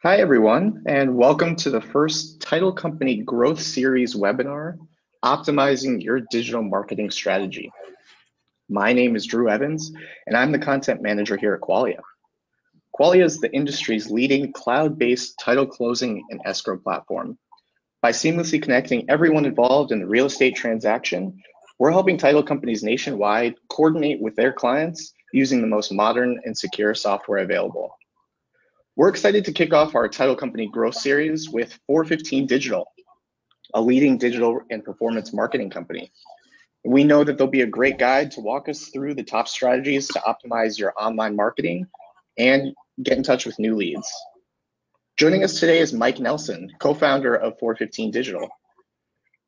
Hi, everyone, and welcome to the first Title Company Growth Series webinar, Optimizing Your Digital Marketing Strategy. My name is Drew Evans, and I'm the content manager here at Qualia. Qualia is the industry's leading cloud-based title closing and escrow platform. By seamlessly connecting everyone involved in the real estate transaction, we're helping title companies nationwide coordinate with their clients using the most modern and secure software available. We're excited to kick off our title company growth series with Four15 Digital, a leading digital and performance marketing company. We know that there'll be a great guide to walk us through the top strategies to optimize your online marketing and get in touch with new leads. Joining us today is Mike Nelson, co-founder of Four15 Digital.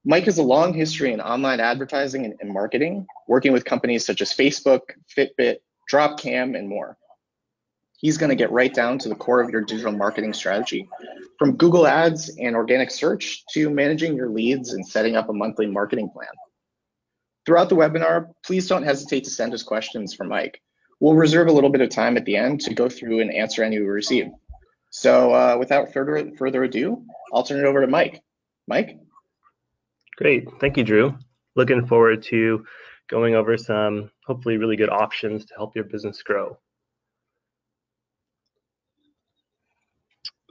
Mike has a long history in online advertising and marketing, working with companies such as Facebook, Fitbit, Dropcam, and more. He's going to get right down to the core of your digital marketing strategy, from Google Ads and organic search to managing your leads and setting up a monthly marketing plan. Throughout the webinar, please don't hesitate to send us questions for Mike. We'll reserve a little bit of time at the end to go through and answer any we receive. So without further ado, I'll turn it over to Mike. Mike? Great, thank you, Drew. Looking forward to going over some hopefully really good options to help your business grow.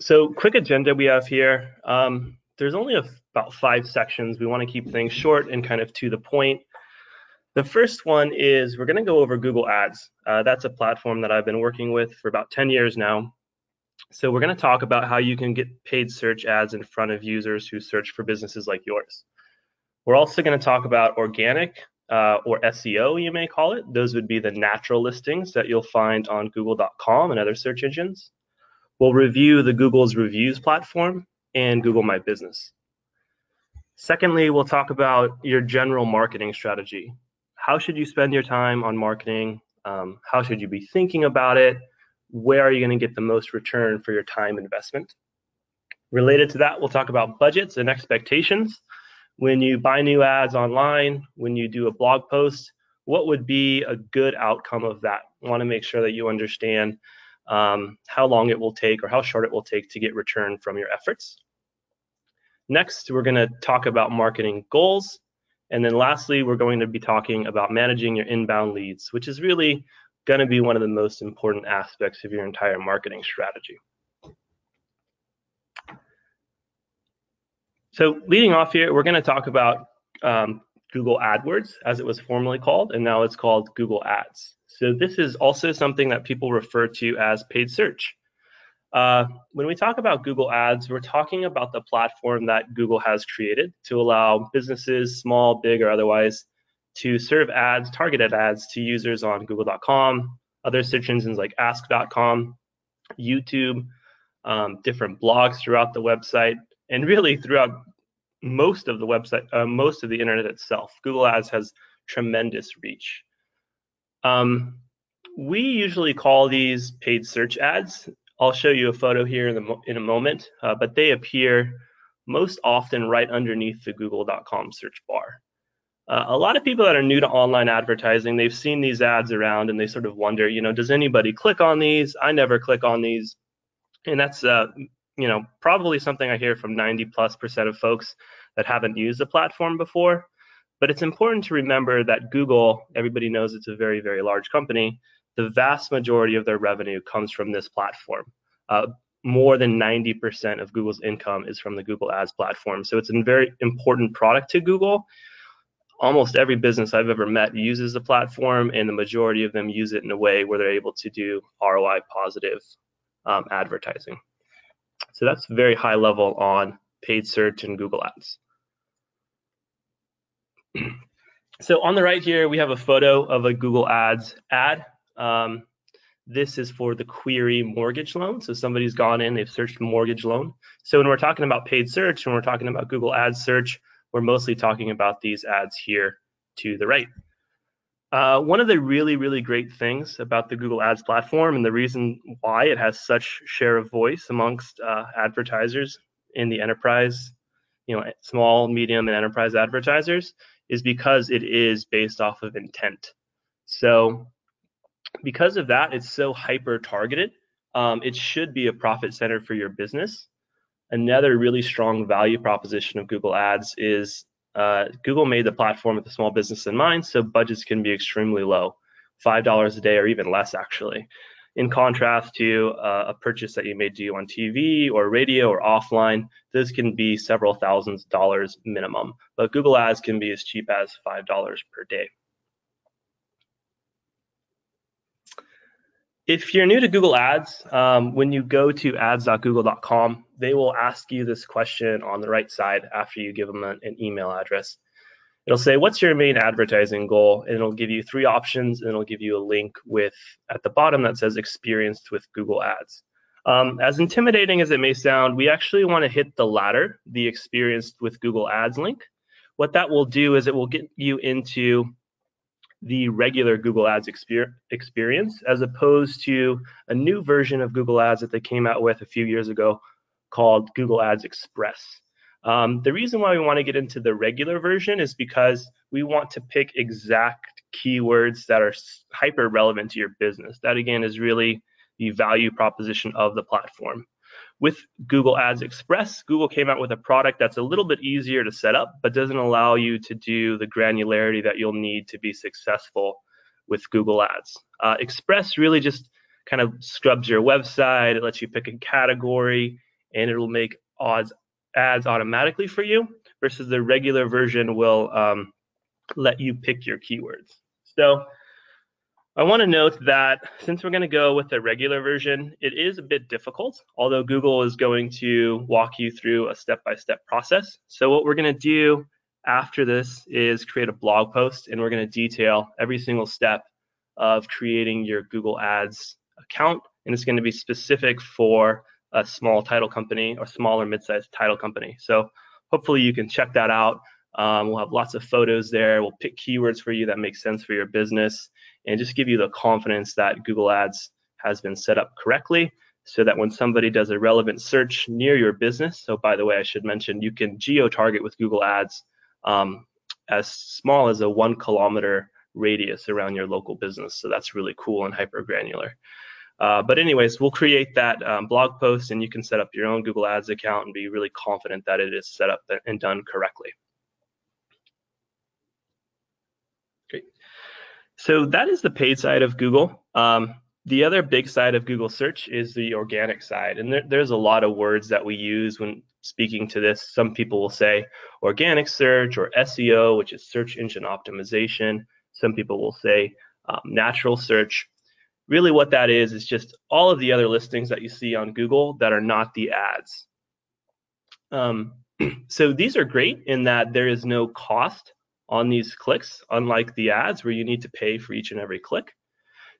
So quick agenda we have here. There's only about 5 sections. We want to keep things short and kind of to the point. The first one is we're going to go over Google Ads. That's a platform that I've been working with for about 10 years now. So we're going to talk about how you can get paid search ads in front of users who search for businesses like yours. We're also going to talk about organic or SEO, you may call it. Those would be the natural listings that you'll find on google.com and other search engines. We'll review the Google's reviews platform and Google My Business. Secondly, we'll talk about your general marketing strategy. How should you spend your time on marketing? How should you be thinking about it? Where are you going to get the most return for your time investment? Related to that, we'll talk about budgets and expectations. When you buy new ads online, when you do a blog post, what would be a good outcome of that? I want to make sure that you understand how long it will take or how short it will take to get return from your efforts. Next, we're going to talk about marketing goals. And then lastly, we're going to be talking about managing your inbound leads, which is really going to be one of the most important aspects of your entire marketing strategy. So leading off here, we're going to talk about Google AdWords, as it was formerly called, and now it's called Google Ads. So this is also something that people refer to as paid search. When we talk about Google Ads, we're talking about the platform that Google has created to allow businesses, small, big, or otherwise, to serve ads, targeted ads to users on google.com, other search engines like ask.com, YouTube, different blogs throughout the website, and really throughout most of the website, most of the internet itself. Google Ads has tremendous reach. We usually call these paid search ads. I'll show you a photo here in a moment, but they appear most often right underneath the google.com search bar. A lot of people that are new to online advertising, they've seen these ads around and they sort of wonder, does anybody click on these? I never click on these. And that's, probably something I hear from 90+% of folks that haven't used the platform before. But it's important to remember that Google, everybody knows it's a very, very large company. The vast majority of their revenue comes from this platform. More than 90% of Google's income is from the Google Ads platform. So it's a very important product to Google. Almost every business I've ever met uses the platform, and the majority of them use it in a way where they're able to do ROI positive advertising. So that's very high level on paid search and Google Ads. So on the right here, we have a photo of a Google Ads ad. This is for the query mortgage loan. So somebody's gone in, they've searched mortgage loan. So when we're talking about paid search, when we're talking about Google Ads search, we're mostly talking about these ads here to the right. One of the really, really great things about the Google Ads platform, and the reason why it has such share of voice amongst advertisers in the enterprise, small, medium, and enterprise advertisers, is because it is based off of intent. So because of that, it's so hyper targeted. it should be a profit center for your business. Another really strong value proposition of Google Ads is Google made the platform with the small business in mind, so budgets can be extremely low, $5 a day or even less actually. In contrast to a purchase that you may do on TV or radio or offline, those can be several thousands of dollars minimum, but Google Ads can be as cheap as $5 per day. If you're new to Google Ads, when you go to ads.google.com, they will ask you this question on the right side after you give them an email address. It'll say, what's your main advertising goal? And it'll give you 3 options, and it'll give you a link with at the bottom that says experienced with Google Ads. As intimidating as it may sound, we actually want to hit the latter, the experienced with Google Ads link. What that will do is it will get you into the regular Google Ads experience, as opposed to a new version of Google Ads that they came out with a few years ago called Google Ads Express. The reason why we want to get into the regular version is because we want to pick exact keywords that are hyper relevant to your business. That again is really the value proposition of the platform. With Google Ads Express, Google came out with a product that's a little bit easier to set up, but doesn't allow you to do the granularity that you'll need to be successful with Google Ads. Express really just kind of scrubs your website. It lets you pick a category, and it'll make ads automatically for you, versus the regular version will let you pick your keywords. So I want to note that since we're going to go with the regular version, it is a bit difficult, although Google is going to walk you through a step-by-step process. So what we're going to do after this is create a blog post, and we're going to detail every single step of creating your Google Ads account, and it's going to be specific for a small title company or small or mid-sized title company. So hopefully you can check that out. We'll have lots of photos there. We'll pick keywords for you that make sense for your business, and just give you the confidence that Google Ads has been set up correctly, so that when somebody does a relevant search near your business, so by the way, I should mention you can geo-target with Google Ads as small as a 1 kilometer radius around your local business. So that's really cool and hyper granular. But anyways, we'll create that blog post, and you can set up your own Google Ads account and be really confident that it is set up and done correctly. Great. So that is the paid side of Google. The other big side of Google search is the organic side. And there's a lot of words that we use when speaking to this. Some people will say organic search or SEO, which is search engine optimization. Some people will say natural search. Really what that is just all of the other listings that you see on Google that are not the ads. So these are great in that there is no cost on these clicks, unlike the ads where you need to pay for each and every click.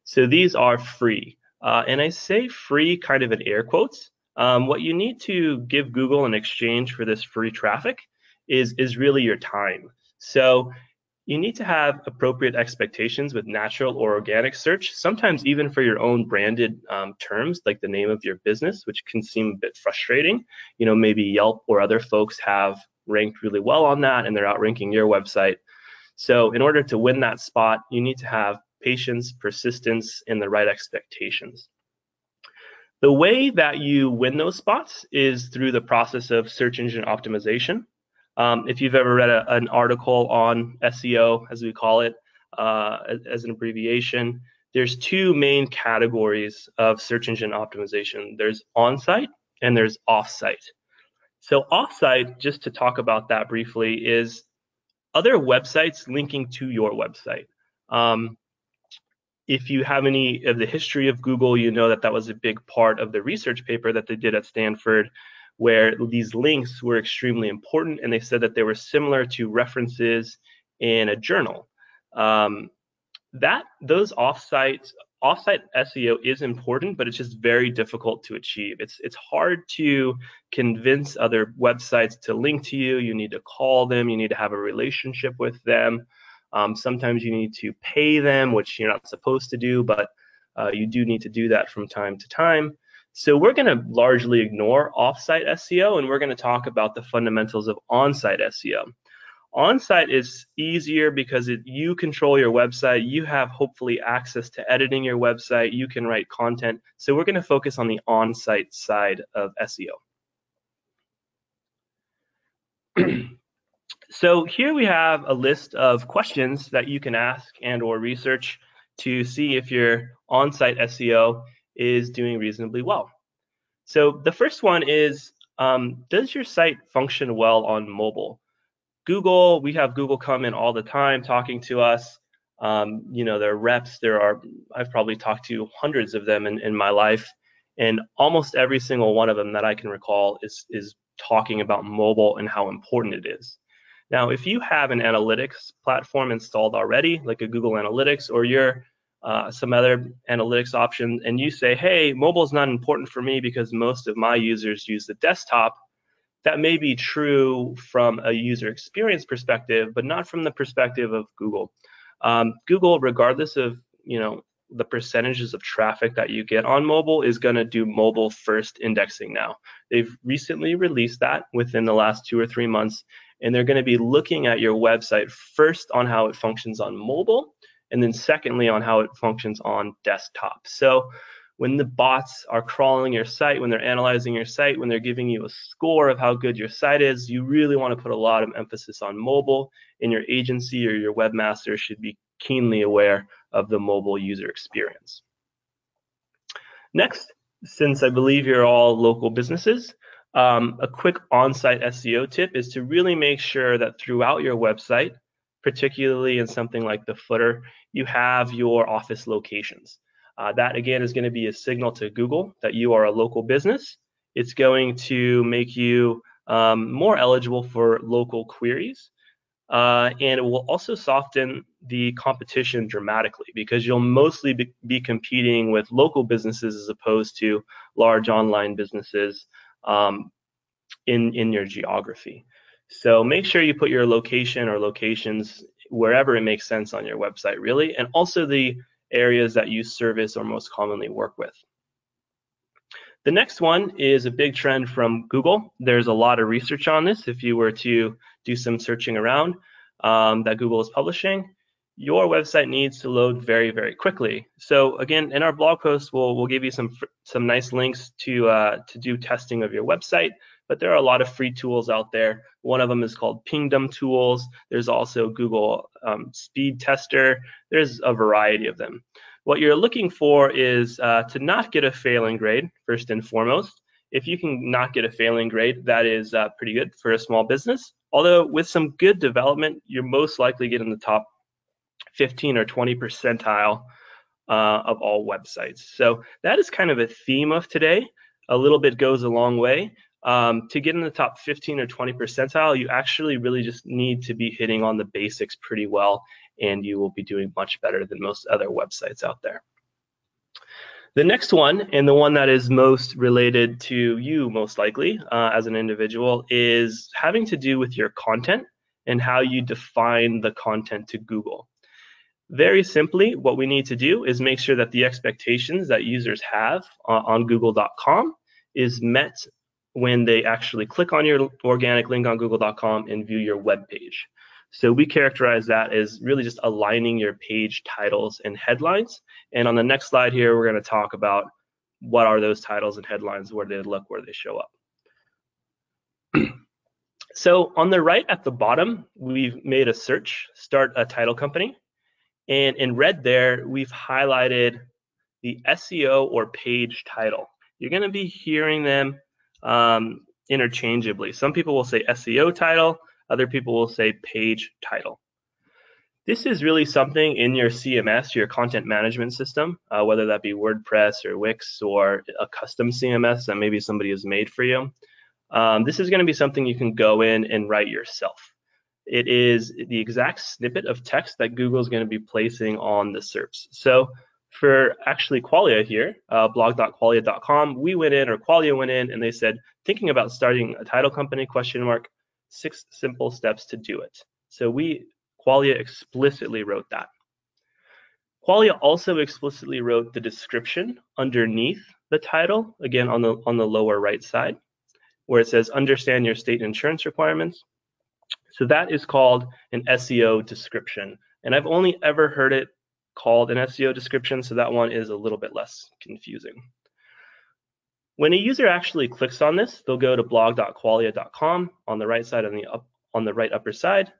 So these are free. And I say free kind of in air quotes. What you need to give Google in exchange for this free traffic is really your time. So you need to have appropriate expectations with natural or organic search, sometimes even for your own branded terms, like the name of your business, which can seem a bit frustrating. You know, maybe Yelp or other folks have ranked really well on that, and they're outranking your website. So in order to win that spot, you need to have patience, persistence, and the right expectations. The way that you win those spots is through the process of search engine optimization. If you've ever read an article on SEO, as we call it, as an abbreviation, there's 2 main categories of search engine optimization. There's on-site and there's off-site. So off-site, just to talk about that briefly, is other websites linking to your website. If you have any of the history of Google, you know that that was a big part of the research paper that they did at Stanford, where these links were extremely important, and they said that they were similar to references in a journal. Those offsite SEO is important, but it's just very difficult to achieve. It's hard to convince other websites to link to you. You need to call them. You need to have a relationship with them. Sometimes you need to pay them, which you're not supposed to do, but you do need to do that from time to time. So we're going to largely ignore off-site SEO, and we're going to talk about the fundamentals of on-site SEO. On-site is easier because you control your website. You have hopefully access to editing your website. You can write content. So we're going to focus on the on-site side of SEO. So here we have a list of questions that you can ask and or research to see if your on-site SEO is doing reasonably well. So the first one is, does your site function well on mobile? Google, we have Google come in all the time talking to us. Their reps, I've probably talked to hundreds of them in my life, and almost every single one of them that I can recall is talking about mobile and how important it is. Now, if you have an analytics platform installed already, like a Google Analytics or your some other analytics option, and you say, hey, mobile is not important for me because most of my users use the desktop, that may be true from a user experience perspective, but not from the perspective of Google. Google, regardless of the percentages of traffic that you get on mobile, is going to do mobile first indexing now. They've recently released that within the last 2 or 3 months, and they're going to be looking at your website first on how it functions on mobile, and then secondly on how it functions on desktop. So when the bots are crawling your site, when they're analyzing your site, when they're giving you a score of how good your site is, you really want to put a lot of emphasis on mobile, and your agency or your webmaster should be keenly aware of the mobile user experience. Next, since I believe you're all local businesses, a quick on-site SEO tip is to really make sure that throughout your website, particularly in something like the footer, you have your office locations. That again is going to be a signal to Google that you are a local business. It's going to make you more eligible for local queries. And it will also soften the competition dramatically because you'll mostly be competing with local businesses as opposed to large online businesses in your geography. So make sure you put your location or locations wherever it makes sense on your website, really, and also the areas that you service or most commonly work with. The next one is a big trend from Google. There's a lot of research on this. If you were to do some searching around that Google is publishing, your website needs to load very, very quickly. So again, in our blog post, we'll give you some nice links to do testing of your website. But there are a lot of free tools out there. One of them is called Pingdom Tools. There's also Google Speed Tester. There's a variety of them. What you're looking for is to not get a failing grade, first and foremost. If you can not get a failing grade, that is pretty good for a small business. Although with some good development, you're most likely getting the top 15 or 20 percentile of all websites. So that is kind of a theme of today. A little bit goes a long way. To get in the top 15 or 20 percentile, you actually really just need to be hitting on the basics pretty well, and you will be doing much better than most other websites out there. The next one, and the one that is most related to you most likely as an individual, is having to do with your content and how you define the content to Google. Very simply, what we need to do is make sure that the expectations that users have on google.com is met when they actually click on your organic link on google.com and view your web page. So we characterize that as really just aligning your page titles and headlines. And on the next slide here, we're going to talk about what are those titles and headlines, where they look, where they show up. So on the right at the bottom, we've made a search, start a title company. And in red there, we've highlighted the SEO or page title. You're going to be hearing them interchangeably. Some people will say SEO title, other people will say page title. This is really something in your CMS, your content management system, whether that be WordPress or Wix or a custom CMS that maybe somebody has made for you. This is going to be something you can go in and write yourself. It is the exact snippet of text that Google is going to be placing on the SERPs. So for actually Qualia here, blog.qualia.com, we went in, or Qualia went in, and they said, thinking about starting a title company, ? 6 simple steps to do it. So Qualia explicitly wrote that. Qualia also explicitly wrote the description underneath the title, again on the lower right side, where it says, understand your state insurance requirements. So that is called an SEO description. And I've only ever heard it called an SEO description, so that one is a little bit less confusing. When a user actually clicks on this, they'll go to blog.qualia.com on the right side on the right upper side.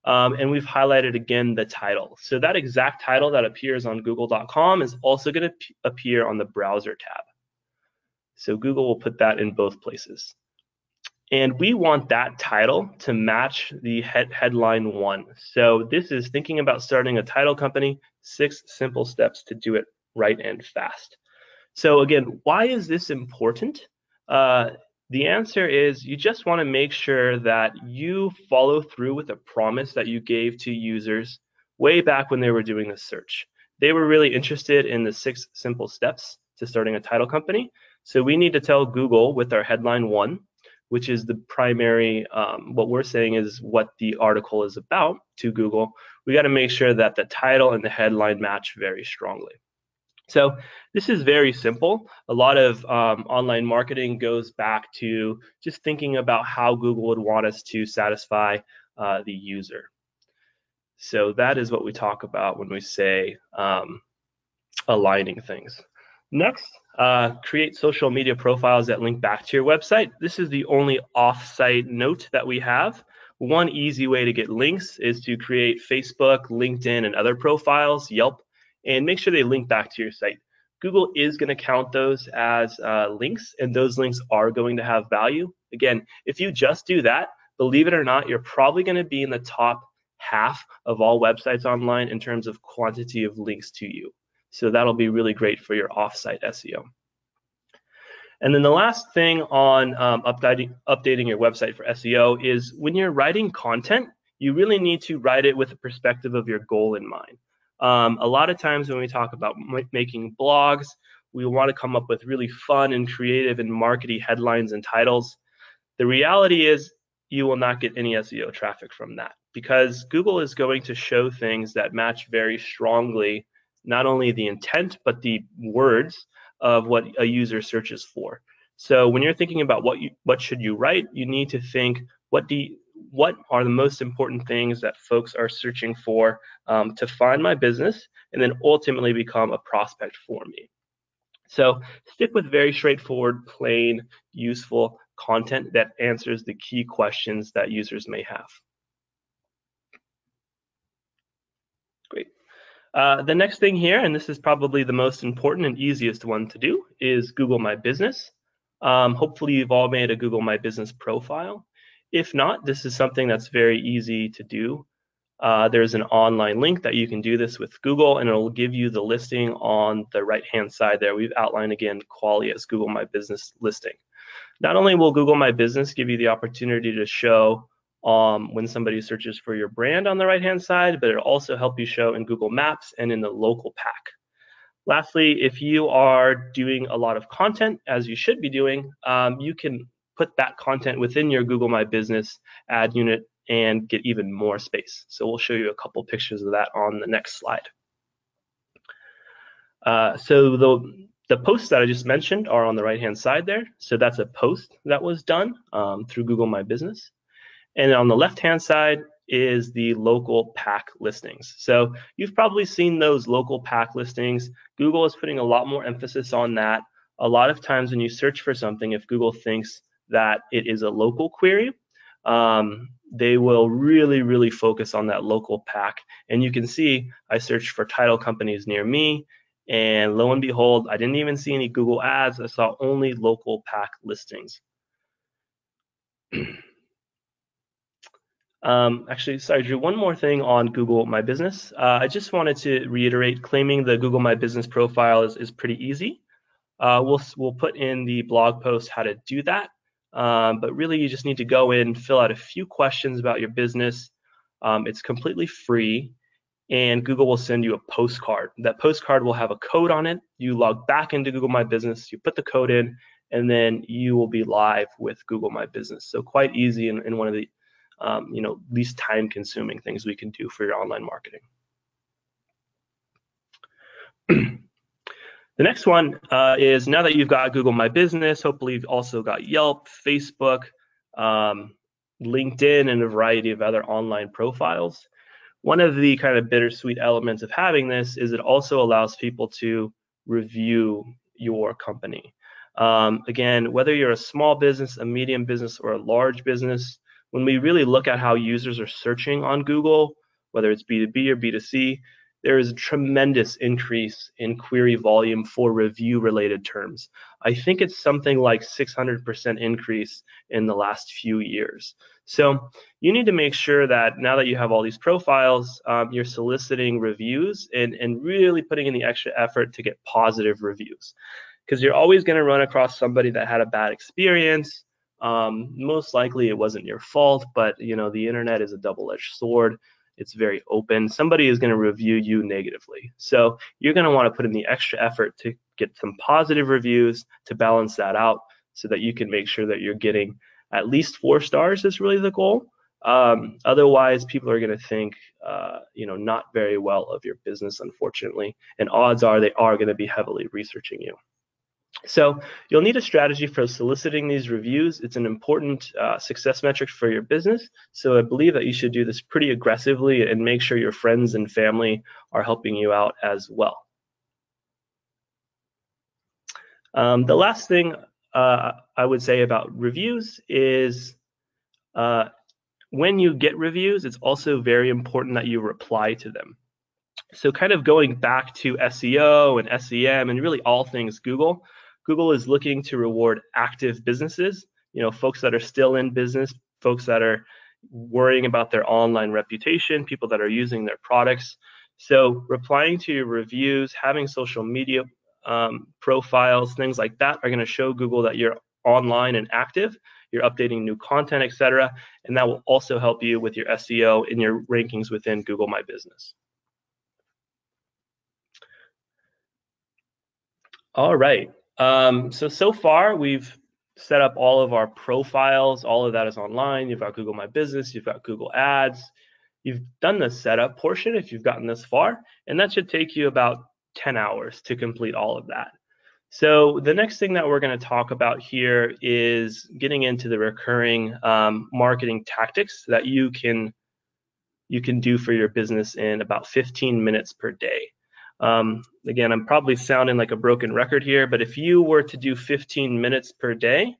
And we've highlighted again the title. So that exact title that appears on google.com is also going to appear on the browser tab. So Google will put that in both places. And we want that title to match the headline 1. So this is thinking about starting a title company, 6 simple steps to do it right and fast. So again, why is this important? The answer is you just want to make sure that you follow through with a promise that you gave to users way back when they were doing the search. They were really interested in the 6 simple steps to starting a title company. So we need to tell Google with our headline 1, which is the primary, what we're saying is what the article is about to Google. We got to make sure that the title and the headline match very strongly. So this is very simple. A lot of online marketing goes back to just thinking about how Google would want us to satisfy the user. So that is what we talk about when we say aligning things. Next, create social media profiles that link back to your website. This is the only off-site note that we have. One easy way to get links is to create Facebook, LinkedIn, and other profiles, Yelp, and make sure they link back to your site. Google is going to count those as links, and those links are going to have value. Again, if you just do that, believe it or not, you're probably going to be in the top half of all websites online in terms of quantity of links to you. So that'll be really great for your off-site SEO. And then the last thing on updating your website for SEO is when you're writing content, you really need to write it with the perspective of your goal in mind. A lot of times when we talk about making blogs, we want to come up with really fun and creative and markety headlines and titles. The reality is you will not get any SEO traffic from that because Google is going to show things that match very strongly not only the intent, but the words of what a user searches for. So when you're thinking about what should you write, you need to think what are the most important things that folks are searching for to find my business and then ultimately become a prospect for me. So stick with very straightforward, plain, useful content that answers the key questions that users may have. Great. The next thing here, and this is probably the most important and easiest one to do, is Google My Business. Hopefully you've all made a Google My Business profile. If not, this is something that's very easy to do. There's an online link that you can do this with Google, and it'll give you the listing on the right-hand side there. We've outlined, again, Qualia's Google My Business listing. Not only will Google My Business give you the opportunity to show when somebody searches for your brand on the right-hand side, but it'll also help you show in Google Maps and in the local pack. Lastly, if you are doing a lot of content, as you should be doing, you can put that content within your Google My Business ad unit and get even more space. So we'll show you a couple pictures of that on the next slide. So the posts that I just mentioned are on the right-hand side there. So that's a post that was done through Google My Business. And on the left-hand side is the local pack listings. So you've probably seen those local pack listings. Google is putting a lot more emphasis on that. A lot of times when you search for something, if Google thinks that it is a local query, they will really focus on that local pack. And you can see I searched for title companies near me, and lo and behold, I didn't even see any Google ads. I saw only local pack listings. Actually, sorry, Drew, one more thing on Google My Business. I just wanted to reiterate, claiming the Google My Business profile is pretty easy. We'll put in the blog post how to do that. But really, you just need to go in, fill out a few questions about your business. It's completely free, and Google will send you a postcard. That postcard will have a code on it. You log back into Google My Business, you put the code in, and then you will be live with Google My Business. So quite easy and one of the least time-consuming things we can do for your online marketing. The next one is, now that you've got Google My Business, hopefully you've also got Yelp, Facebook, LinkedIn and a variety of other online profiles. One of the kind of bittersweet elements of having this is it also allows people to review your company. Again, whether you're a small business, a medium business, or a large business, when we really look at how users are searching on Google, whether it's B2B or B2C, there is a tremendous increase in query volume for review-related terms. I think it's something like 600% increase in the last few years. So you need to make sure that now that you have all these profiles, you're soliciting reviews and really putting in the extra effort to get positive reviews. Because you're always going to run across somebody that had a bad experience. Most likely it wasn't your fault, but the internet is a double-edged sword. It's very open. Somebody is going to review you negatively. So you're going to want to put in the extra effort to get some positive reviews to balance that out so that you can make sure that you're getting at least 4 stars is really the goal. Otherwise, people are going to think, not very well of your business, unfortunately. And odds are they are going to be heavily researching you. So you'll need a strategy for soliciting these reviews. It's an important success metric for your business. So I believe that you should do this pretty aggressively and make sure your friends and family are helping you out as well. The last thing I would say about reviews is when you get reviews, it's also very important that you reply to them. So kind of going back to SEO and SEM and really all things Google, Google is looking to reward active businesses, folks that are still in business, folks that are worrying about their online reputation, people that are using their products. So replying to your reviews, having social media profiles, things like that are going to show Google that you're online and active, you're updating new content, etc. And that will also help you with your SEO and your rankings within Google My Business. All right. So far we've set up all of our profiles. All of that is online. You've got Google My Business. You've got Google Ads. You've done the setup portion if you've gotten this far, and that should take you about 10 hours to complete all of that. So the next thing that we're going to talk about here is getting into the recurring marketing tactics that you can do for your business in about 15 minutes per day. Again, I'm probably sounding like a broken record here, but if you were to do 15 minutes per day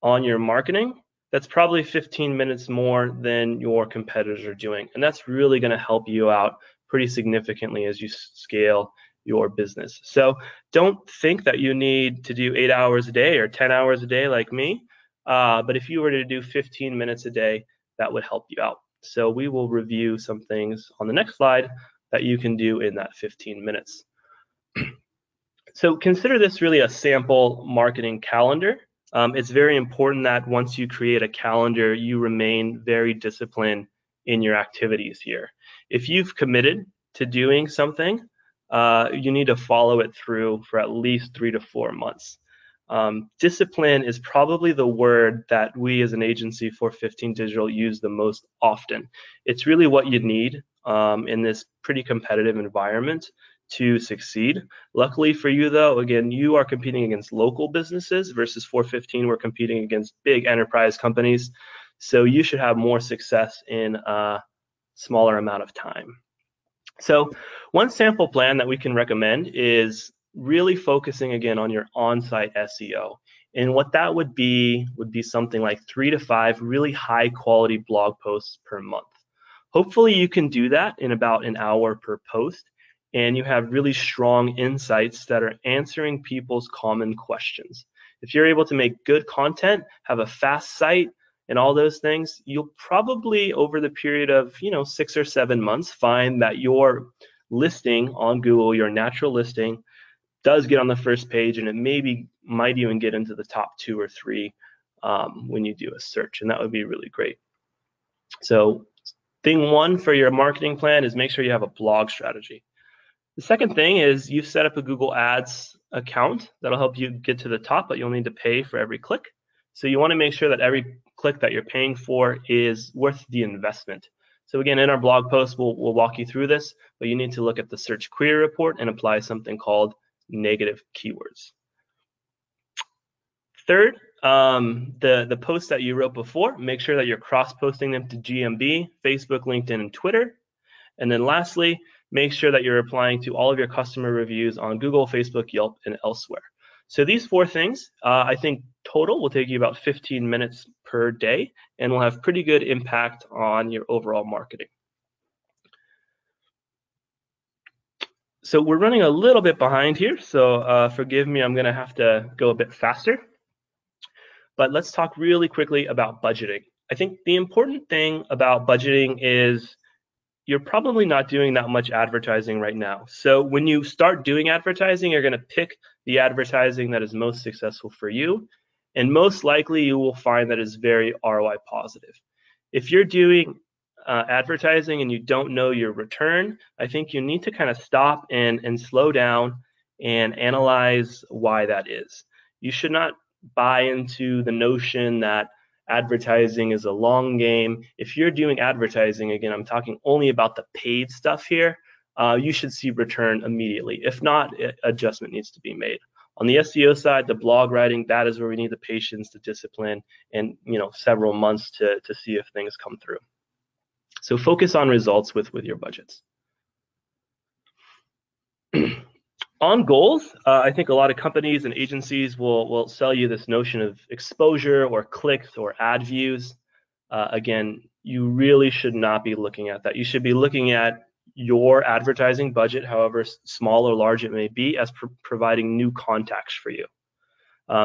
on your marketing, that's probably 15 minutes more than your competitors are doing. And that's really going to help you out pretty significantly as you scale your business. So don't think that you need to do 8 hours a day or 10 hours a day like me. But if you were to do 15 minutes a day, that would help you out. So we will review some things on the next slide that you can do in that 15 minutes. So consider this really a sample marketing calendar. It's very important that once you create a calendar, you remain very disciplined in your activities here. If you've committed to doing something, you need to follow it through for at least 3 to 4 months. Discipline is probably the word that we as an agency, Four15 Digital, use the most often. It's really what you need in this pretty competitive environment to succeed. Luckily for you, though, again, you are competing against local businesses versus Four15. We're competing against big enterprise companies. So you should have more success in a smaller amount of time. So one sample plan that we can recommend is really focusing again on your on-site SEO. And what that would be something like 3 to 5 really high quality blog posts per month. Hopefully you can do that in about an hour per post, and you have really strong insights that are answering people's common questions. If you're able to make good content, have a fast site, and all those things, you'll probably over the period of 6 or 7 months find that your listing on Google, your natural listing, does get on the first page, and it might even get into the top 2 or 3 when you do a search, and that would be really great. So thing 1 for your marketing plan is make sure you have a blog strategy. The second thing is you've set up a Google Ads account that'll help you get to the top, but you'll need to pay for every click. So you want to make sure that every click that you're paying for is worth the investment. So again, in our blog post, we'll walk you through this, but you need to look at the search query report and apply something called negative keywords. Third, the posts that you wrote before, make sure that you're cross-posting them to GMB, Facebook, LinkedIn, and Twitter. And then lastly, make sure that you're applying to all of your customer reviews on Google, Facebook, Yelp, and elsewhere. So these 4 things, I think total will take you about 15 minutes per day and will have pretty good impact on your overall marketing. So we're running a little bit behind here, so forgive me, I'm going to have to go a bit faster. But let's talk really quickly about budgeting. I think the important thing about budgeting is you're probably not doing that much advertising right now. So when you start doing advertising, you're going to pick the advertising that is most successful for you. And most likely you will find that is very ROI positive. If you're doing advertising and you don't know your return, I think you need to kind of stop and slow down and analyze why that is. You should not buy into the notion that advertising is a long game. If you're doing advertising, again, I'm talking only about the paid stuff here, you should see return immediately. If not, adjustment needs to be made. On the SEO side, the blog writing, that is where we need the patience, the discipline, and several months to see if things come through. So focus on results with your budgets. On goals, I think a lot of companies and agencies will sell you this notion of exposure or clicks or ad views. Again, you really should not be looking at that. You should be looking at your advertising budget, however small or large it may be, as providing new contacts for you,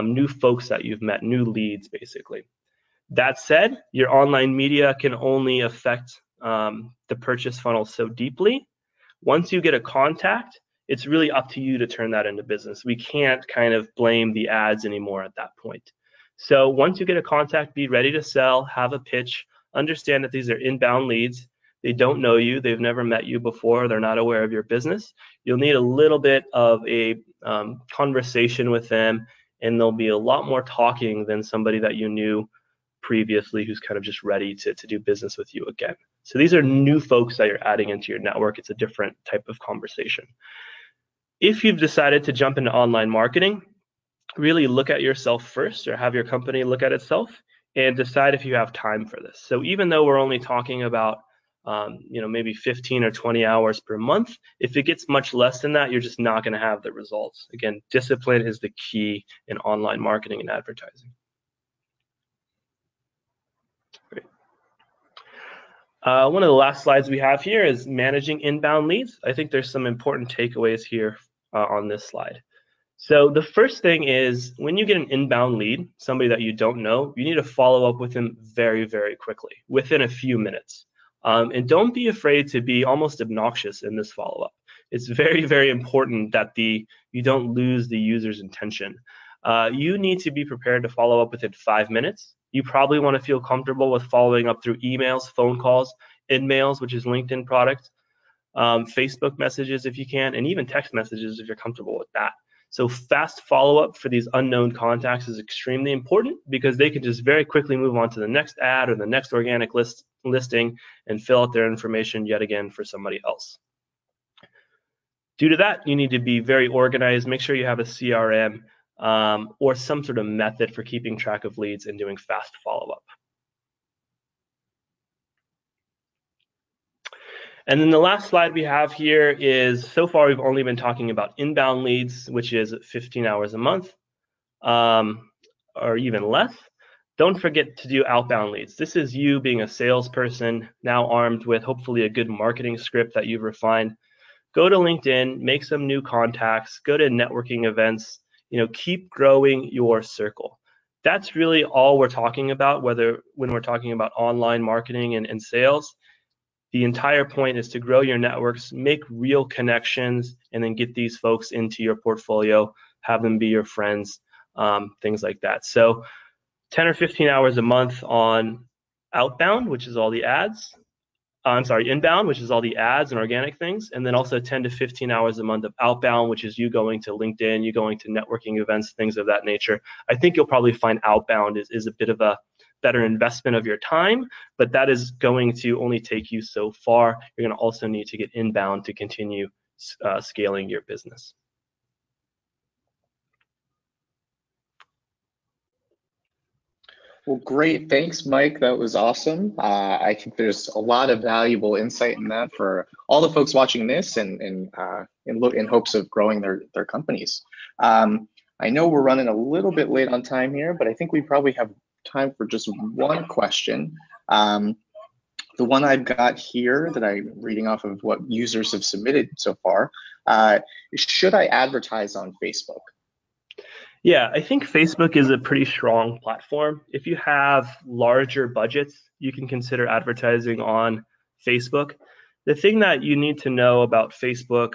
new folks that you've met, new leads, basically. That said, your online media can only affect the purchase funnel so deeply. Once you get a contact, it's really up to you to turn that into business. We can't kind of blame the ads anymore at that point. So once you get a contact, be ready to sell, have a pitch, understand that these are inbound leads. They don't know you, they've never met you before, they're not aware of your business. You'll need a little bit of a conversation with them, and there'll be a lot more talking than somebody that you knew previously who's kind of just ready to do business with you again. So these are new folks that you're adding into your network. It's a different type of conversation. If you've decided to jump into online marketing, really look at yourself first, or have your company look at itself, and decide if you have time for this. So even though we're only talking about maybe 15 or 20 hours per month, if it gets much less than that, you're just not going to have the results. Again, discipline is the key in online marketing and advertising. Great. One of the last slides we have here is managing inbound leads. I think there's some important takeaways here on this slide. So the first thing is, when you get an inbound lead, somebody that you don't know, you need to follow up with them very, very quickly, within a few minutes. And don't be afraid to be almost obnoxious in this follow-up. It's very, very important that you don't lose the user's intention. You need to be prepared to follow up within 5 minutes. You probably want to feel comfortable with following up through emails, phone calls, InMails, which is LinkedIn product, Facebook messages if you can, and even text messages if you're comfortable with that. So fast follow-up for these unknown contacts is extremely important, because they can just very quickly move on to the next ad or the next organic listing and fill out their information yet again for somebody else. Due to that, you need to be very organized. Make sure you have a CRM or some sort of method for keeping track of leads and doing fast follow-up. And then the last slide we have here is, so far we've only been talking about inbound leads, which is 15 hours a month or even less. Don't forget to do outbound leads. This is you being a salesperson, now armed with hopefully a good marketing script that you've refined. Go to LinkedIn, make some new contacts, go to networking events, keep growing your circle. That's really all we're talking about, when we're talking about online marketing and sales. The entire point is to grow your networks, make real connections, and then get these folks into your portfolio, have them be your friends, things like that. So 10 or 15 hours a month on outbound, which is all the ads. Inbound, which is all the ads and organic things, and then also 10 to 15 hours a month of outbound, which is you going to LinkedIn, you going to networking events, things of that nature. I think you'll probably find outbound is a bit of a better investment of your time, but that is going to only take you so far. You're going to also need to get inbound to continue scaling your business. Well, great. Thanks, Mike. That was awesome. I think there's a lot of valuable insight in that for all the folks watching this and in hopes of growing their companies. I know we're running a little bit late on time here, but I think we probably have time for just one question. The one I've got here that I'm reading off of what users have submitted so far, should I advertise on Facebook? Yeah, I think Facebook is a pretty strong platform. If you have larger budgets, you can consider advertising on Facebook. The thing that you need to know about Facebook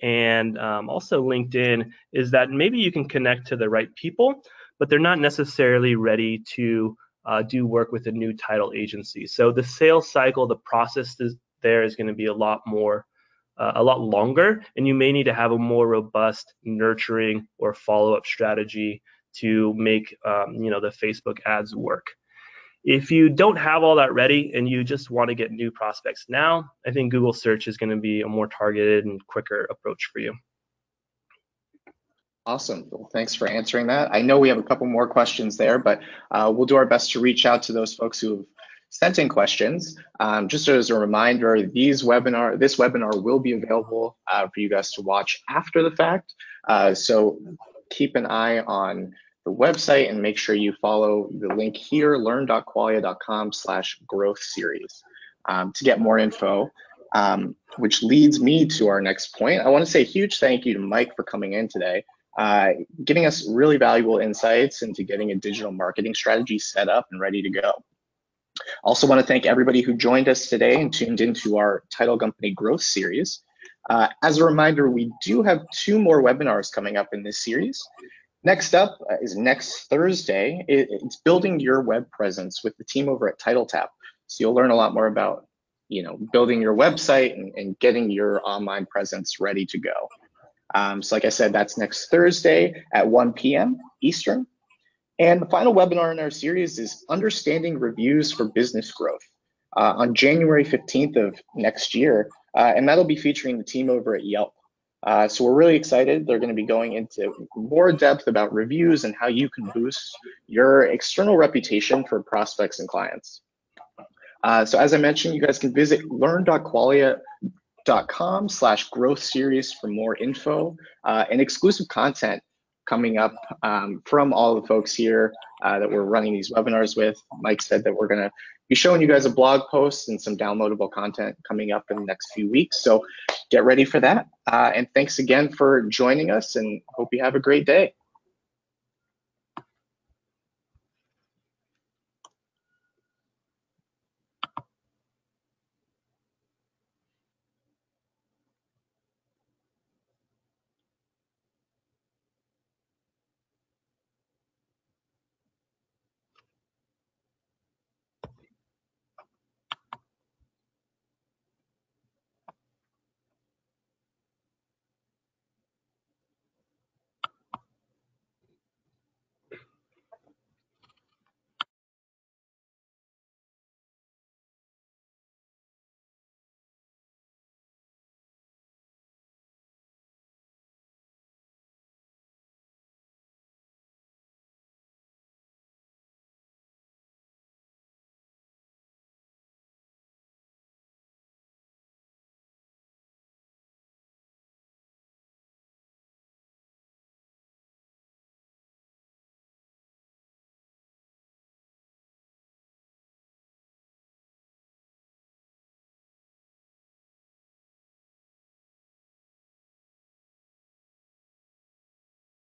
and also LinkedIn is that maybe you can connect to the right people, but they're not necessarily ready to do work with a new title agency. So the sales cycle, the process there is going to be a lot longer, and you may need to have a more robust nurturing or follow-up strategy to make the Facebook ads work. If you don't have all that ready and you just want to get new prospects now, I think Google search is going to be a more targeted and quicker approach for you. Awesome. Well, thanks for answering that. I know we have a couple more questions there, but we'll do our best to reach out to those folks who have sent in questions. Just as a reminder, this webinar will be available for you guys to watch after the fact. So keep an eye on the website and make sure you follow the link here, learn.qualia.com/growth series to get more info, which leads me to our next point. I want to say a huge thank you to Mike for coming in today, giving us really valuable insights into getting a digital marketing strategy set up and ready to go. Also want to thank everybody who joined us today and tuned into our Title Company Growth Series. As a reminder, we do have 2 more webinars coming up in this series. Next up is next Thursday. It's building your web presence with the team over at TitleTap. So you'll learn a lot more about, building your website and getting your online presence ready to go. So like I said, that's next Thursday at 1 p.m. Eastern. And the final webinar in our series is Understanding Reviews for Business Growth on January 15th of next year. And that'll be featuring the team over at Yelp. So we're really excited. They're going to be going into more depth about reviews and how you can boost your external reputation for prospects and clients. So as I mentioned, you guys can visit learn.qualia.com/growth series for more info and exclusive content coming up from all the folks here that we're running these webinars with. Mike said that we're going to be showing you guys a blog post and some downloadable content coming up in the next few weeks. So get ready for that. And thanks again for joining us, and hope you have a great day.